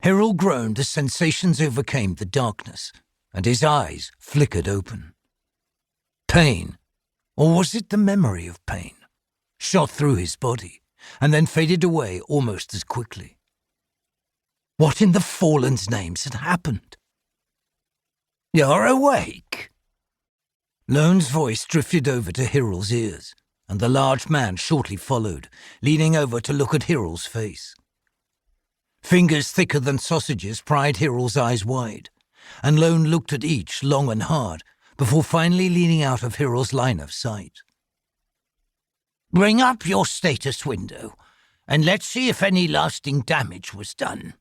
Hiral groaned as sensations overcame the darkness, and his eyes flickered open. Pain, or was it the memory of pain, shot through his body, and then faded away almost as quickly. What in the Fallen's names had happened? "You're awake." Lone's voice drifted over to Hiral's ears, and the large man shortly followed, leaning over to look at Hiral's face. Fingers thicker than sausages pried Hiral's eyes wide, and Lone looked at each long and hard before finally leaning out of Hiral's line of sight. "Bring up your status window, and let's see if any lasting damage was done."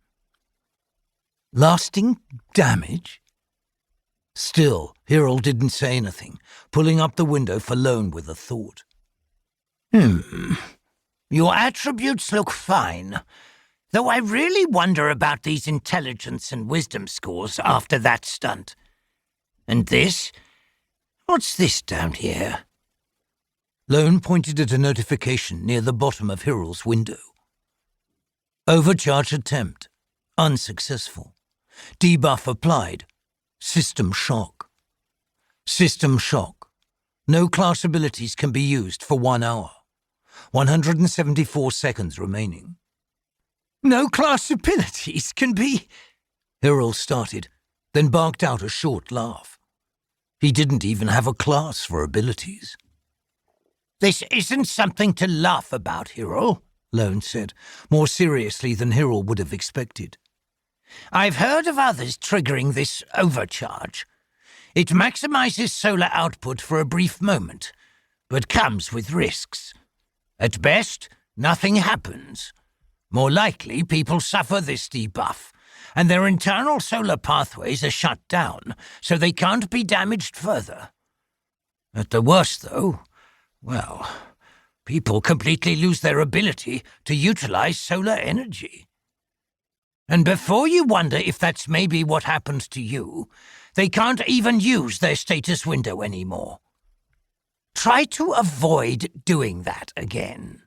Lasting damage? Still, Hiral didn't say anything, pulling up the window for Lone with a thought. Your attributes look fine, though I really wonder about these intelligence and wisdom scores after that stunt. And this? What's this down here?" Lone pointed at a notification near the bottom of Hiral's window. Overcharge attempt. Unsuccessful. Debuff applied. System shock. System shock. No class abilities can be used for 1 hour. 174 seconds remaining. "No class abilities can be—" Hiral started, then barked out a short laugh. He didn't even have a class for abilities. "This isn't something to laugh about, Hiral," Lone said, more seriously than Hiral would have expected. "I've heard of others triggering this overcharge. It maximizes solar output for a brief moment, but comes with risks. At best, nothing happens. More likely, people suffer this debuff, and their internal solar pathways are shut down, so they can't be damaged further. At the worst, though, well, people completely lose their ability to utilize solar energy. And before you wonder if that's maybe what happened to you, they can't even use their status window anymore. Try to avoid doing that again."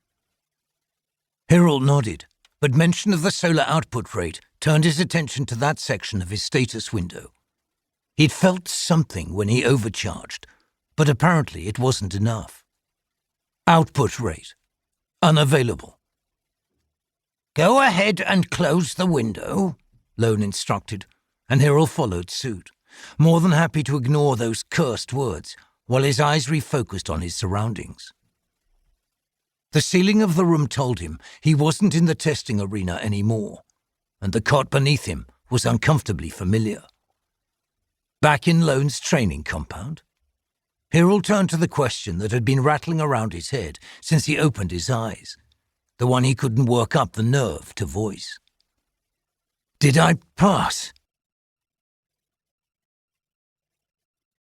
Hiral nodded, but mention of the solar output rate turned his attention to that section of his status window. He'd felt something when he overcharged, but apparently it wasn't enough. Output rate. Unavailable. "Go ahead and close the window," Lone instructed, and Hiral followed suit, more than happy to ignore those cursed words while his eyes refocused on his surroundings. The ceiling of the room told him he wasn't in the testing arena anymore, and the cot beneath him was uncomfortably familiar. Back in Lone's training compound? Hiral turned to the question that had been rattling around his head since he opened his eyes, the one he couldn't work up the nerve to voice. "Did I pass?"